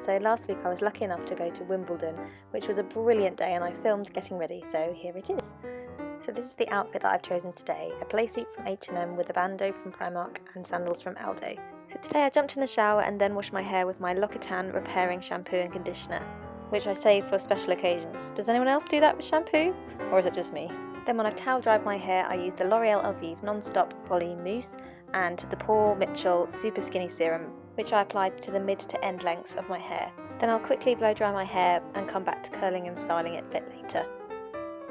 So last week I was lucky enough to go to Wimbledon, which was a brilliant day, and I filmed getting ready, so here it is. So this is the outfit that I've chosen today, a Playsuit from H&M with a Bandeau from Primark and sandals from Aldo. So today I jumped in the shower and then washed my hair with my L'Occitane repairing shampoo and conditioner, which I save for special occasions. Does anyone else do that with shampoo? Or is it just me? Then when I've towel dried my hair, I use the L'Oreal Elvive Non-Stop Volley Mousse and the Paul Mitchell Super Skinny Serum, which I applied to the mid to end lengths of my hair. Then I'll quickly blow dry my hair and come back to curling and styling it a bit later.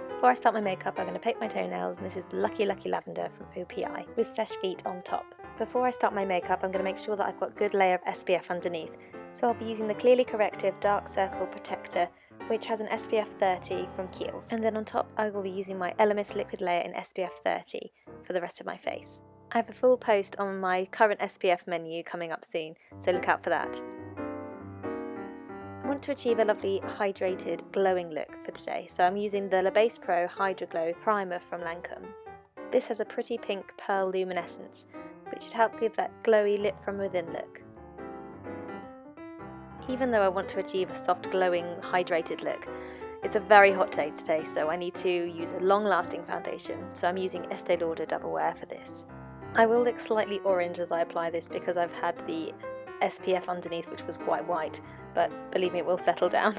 Before I start my makeup, I'm going to paint my toenails, and this is Lucky Lucky Lavender from OPI with Seche Vite on top. Before I start my makeup, I'm going to make sure that I've got a good layer of SPF underneath, so I'll be using the Clearly Corrective Dark Circle Protector, which has an SPF 30 from Keihls. And then on top I will be using my Elemis liquid layer in SPF 30 for the rest of my face. I have a full post on my current SPF menu coming up soon, so look out for that. I want to achieve a lovely hydrated glowing look for today, so I'm using the La Base Pro Hydra Glow Primer from Lancome. This has a pretty pink pearl luminescence, which should help give that glowy lit from within look. Even though I want to achieve a soft, glowing, hydrated look, it's a very hot day today, so I need to use a long-lasting foundation, so I'm using Estee Lauder Double Wear for this. I will look slightly orange as I apply this because I've had the SPF underneath, which was quite white, but believe me, it will settle down.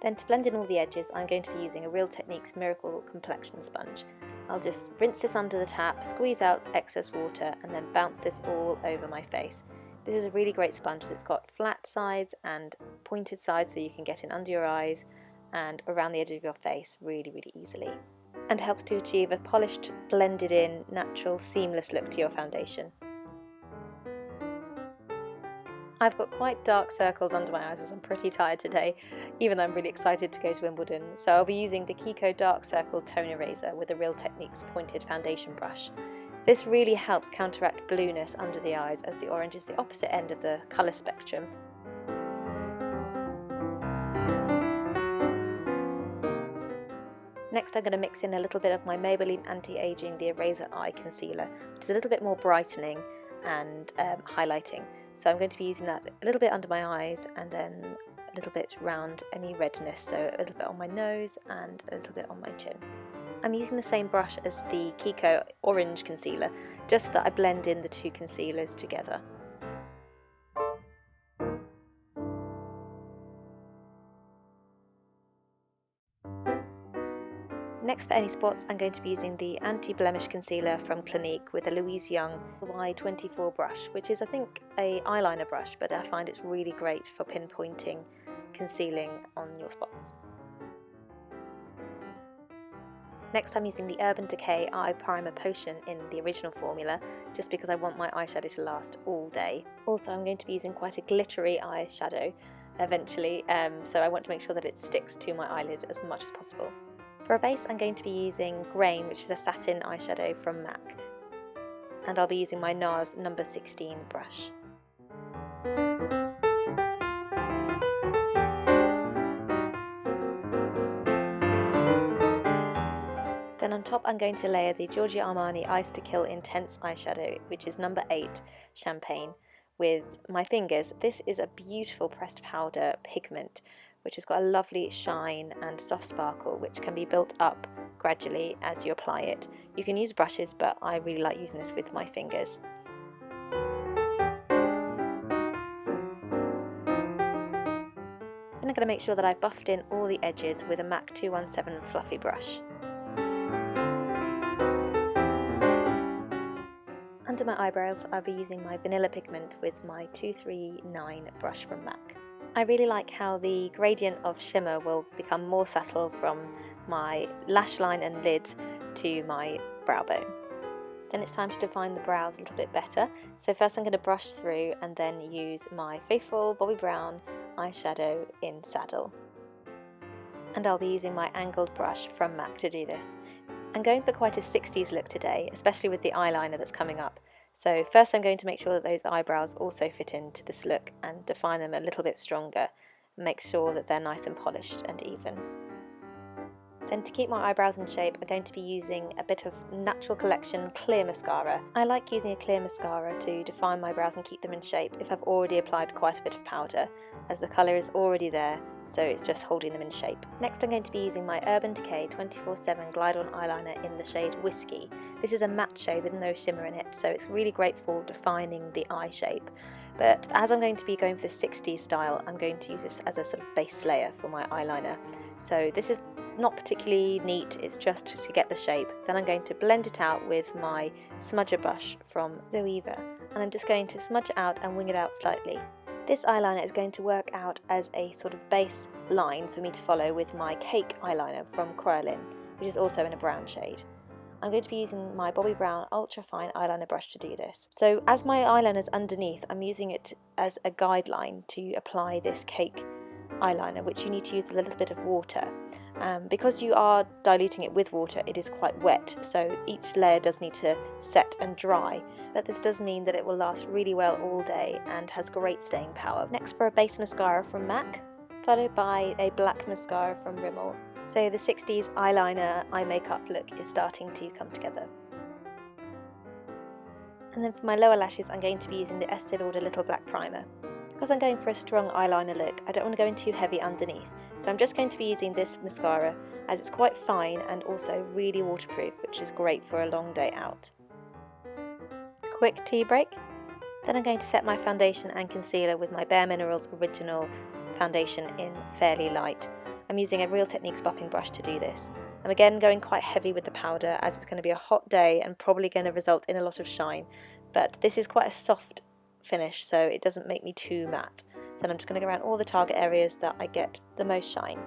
Then to blend in all the edges, I'm going to be using a Real Techniques Miracle Complexion Sponge. I'll just rinse this under the tap, squeeze out excess water, and then bounce this all over my face. This is a really great sponge as it's got flat sides and pointed sides, so you can get in under your eyes and around the edge of your face really, really easily. And helps to achieve a polished, blended in, natural, seamless look to your foundation. I've got quite dark circles under my eyes as I'm pretty tired today, even though I'm really excited to go to Wimbledon, so I'll be using the Kiko Dark Circle Tone Eraser with a Real Techniques pointed foundation brush. This really helps counteract blueness under the eyes, as the orange is the opposite end of the colour spectrum. Next I'm going to mix in a little bit of my Maybelline Anti-Aging The Eraser Eye Concealer, which is a little bit more brightening and highlighting. So I'm going to be using that a little bit under my eyes and then a little bit around any redness, so a little bit on my nose and a little bit on my chin. I'm using the same brush as the Kiko Orange Concealer, just so that I blend in the two concealers together. Next, for any spots, I'm going to be using the Anti-Blemish Concealer from Clinique with a Louise Young Y24 brush, which is, I think, a eyeliner brush, but I find it's really great for pinpointing, concealing on your spots. Next, I'm using the Urban Decay Eye Primer Potion in the original formula, just because I want my eyeshadow to last all day. Also, I'm going to be using quite a glittery eyeshadow eventually, so I want to make sure that it sticks to my eyelid as much as possible. For a base, I'm going to be using Grain, which is a satin eyeshadow from MAC, and I'll be using my NARS number 16 brush. Then on top I'm going to layer the Giorgio Armani Ice to Kill Intense eyeshadow, which is number 8 Champagne, with my fingers. This is a beautiful pressed powder pigment, which has got a lovely shine and soft sparkle, which can be built up gradually as you apply it. You can use brushes, but I really like using this with my fingers. Then I'm going to make sure that I've buffed in all the edges with a MAC 217 fluffy brush. Under my eyebrows, I'll be using my Vanilla Pigment with my 239 brush from MAC. I really like how the gradient of shimmer will become more subtle from my lash line and lid to my brow bone. Then it's time to define the brows a little bit better. So first I'm going to brush through and then use my faithful Bobbi Brown eyeshadow in Saddle. And I'll be using my angled brush from MAC to do this. I'm going for quite a 60s look today, especially with the eyeliner that's coming up. So first I'm going to make sure that those eyebrows also fit into this look and define them a little bit stronger. Make sure that they're nice and polished and even. Then to keep my eyebrows in shape, I'm going to be using a bit of Natural Collection clear mascara. I like using a clear mascara to define my brows and keep them in shape if I've already applied quite a bit of powder, as the colour is already there, so it's just holding them in shape. Next I'm going to be using my Urban Decay 24/7 Glide On Eyeliner in the shade Whiskey. This is a matte shade with no shimmer in it, so it's really great for defining the eye shape. But as I'm going to be going for the 60s style, I'm going to use this as a sort of base layer for my eyeliner. So this is not particularly neat, it's just to get the shape. Then I'm going to blend it out with my smudger brush from Zoeva, and I'm just going to smudge it out and wing it out slightly. This eyeliner is going to work out as a sort of base line for me to follow with my Cake eyeliner from Kryolan, which is also in a brown shade. I'm going to be using my Bobbi Brown Ultra Fine eyeliner brush to do this. So as my eyeliner's underneath, I'm using it as a guideline to apply this Cake eyeliner, which you need to use a little bit of water. Because you are diluting it with water, it is quite wet, so each layer does need to set and dry, but this does mean that it will last really well all day and has great staying power. Next, for a base mascara from MAC, followed by a black mascara from Rimmel. So the 60s eyeliner eye makeup look is starting to come together. And then for my lower lashes, I'm going to be using the Estee Lauder Little Black Primer. Because I'm going for a strong eyeliner look, I don't want to go in too heavy underneath, so I'm just going to be using this mascara as it's quite fine and also really waterproof, which is great for a long day out. Quick tea break. Then I'm going to set my foundation and concealer with my Bare Minerals Original foundation in Fairly Light. I'm using a Real Techniques buffing brush to do this. I'm again going quite heavy with the powder as it's going to be a hot day and probably going to result in a lot of shine, but this is quite a soft finish, so it doesn't make me too matte. Then I'm just going to go around all the target areas that I get the most shine.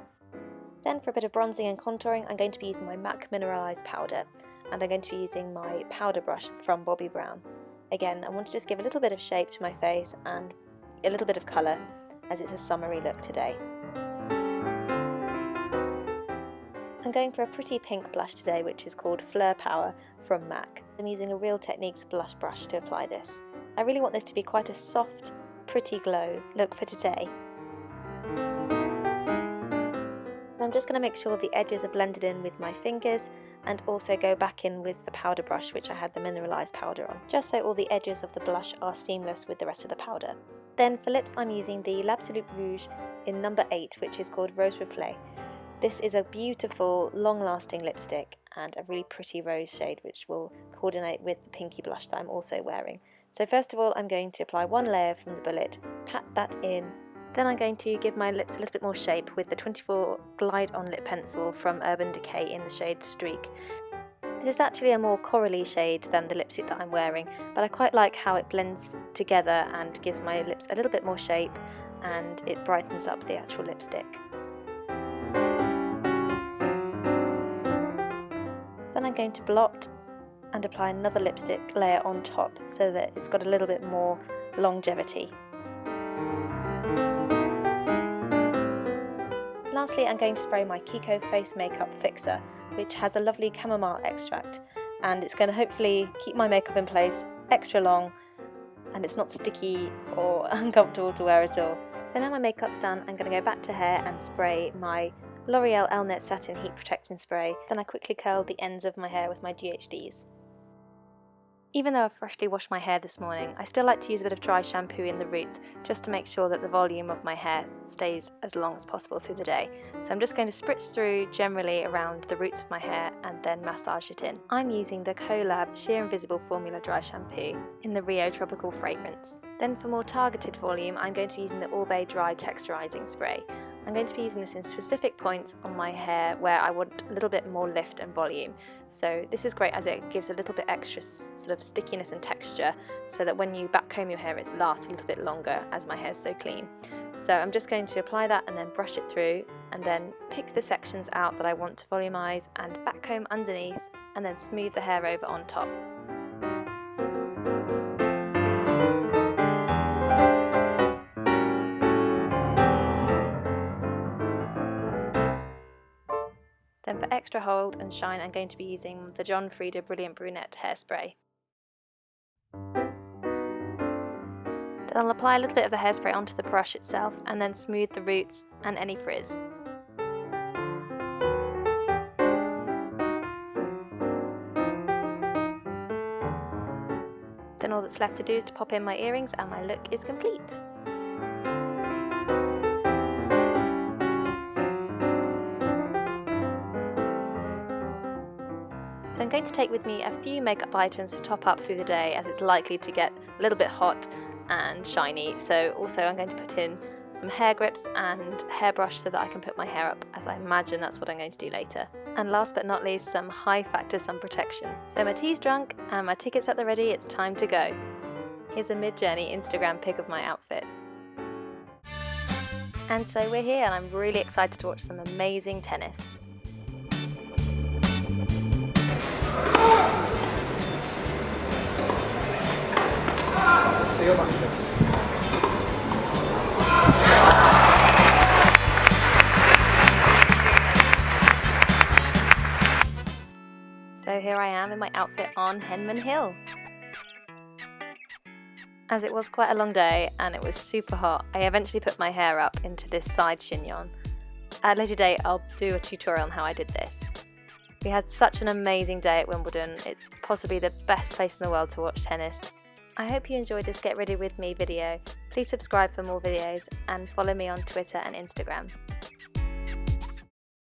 Then for a bit of bronzing and contouring, I'm going to be using my MAC Mineralise powder, and I'm going to be using my powder brush from Bobbi Brown. Again, I want to just give a little bit of shape to my face and a little bit of colour, as it's a summery look today. I'm going for a pretty pink blush today, which is called Fleur Power from MAC. I'm using a Real Techniques blush brush to apply this. I really want this to be quite a soft, pretty glow look for today. I'm just going to make sure the edges are blended in with my fingers and also go back in with the powder brush, which I had the Mineralise powder on, just so all the edges of the blush are seamless with the rest of the powder. Then for lips, I'm using the L'Absolute Rouge in number 8, which is called Rose Reflet. This is a beautiful, long-lasting lipstick and a really pretty rose shade, which will coordinate with the pinky blush that I'm also wearing. So first of all, I'm going to apply one layer from the bullet, pat that in. Then I'm going to give my lips a little bit more shape with the 24 Glide On Lip Pencil from Urban Decay in the shade Streak. This is actually a more corally shade than the lipstick that I'm wearing, but I quite like how it blends together and gives my lips a little bit more shape, and it brightens up the actual lipstick. Then I'm going to blot and apply another lipstick layer on top so that it's got a little bit more longevity. Lastly, I'm going to spray my Kiko Face Makeup Fixer, which has a lovely chamomile extract, and it's going to hopefully keep my makeup in place extra long, and it's not sticky or uncomfortable to wear at all. So now my makeup's done, I'm going to go back to hair and spray my L'Oreal Elnet Satin Heat Protection Spray. Then I quickly curled the ends of my hair with my GHDs. Even though I've freshly washed my hair this morning, I still like to use a bit of dry shampoo in the roots just to make sure that the volume of my hair stays as long as possible through the day. So I'm just going to spritz through generally around the roots of my hair and then massage it in. I'm using the Colab Sheer Invisible Formula Dry Shampoo in the Rio Tropical Fragrance. Then for more targeted volume, I'm going to be using the Orbe Dry Texturizing Spray. I'm going to be using this in specific points on my hair where I want a little bit more lift and volume. So this is great as it gives a little bit extra sort of stickiness and texture so that when you back comb your hair it lasts a little bit longer as my hair's so clean. So I'm just going to apply that and then brush it through and then pick the sections out that I want to volumize and back comb underneath and then smooth the hair over on top. Then for extra hold and shine, I'm going to be using the John Frieda Brilliant Brunette Hairspray. Then I'll apply a little bit of the hairspray onto the brush itself and then smooth the roots and any frizz. Then all that's left to do is to pop in my earrings and my look is complete. So I'm going to take with me a few makeup items to top up through the day, as it's likely to get a little bit hot and shiny. So also I'm going to put in some hair grips and hairbrush so that I can put my hair up, as I imagine that's what I'm going to do later. And last but not least, some high factor sun protection. So my tea's drunk and my ticket's at the ready, it's time to go. Here's a mid-journey Instagram pic of my outfit. And so we're here and I'm really excited to watch some amazing tennis. So here I am in my outfit on Henman Hill. As it was quite a long day and it was super hot, I eventually put my hair up into this side chignon. At a later date I'll do a tutorial on how I did this. We had such an amazing day at Wimbledon. It's possibly the best place in the world to watch tennis. I hope you enjoyed this Get Ready With Me video. Please subscribe for more videos and follow me on Twitter and Instagram.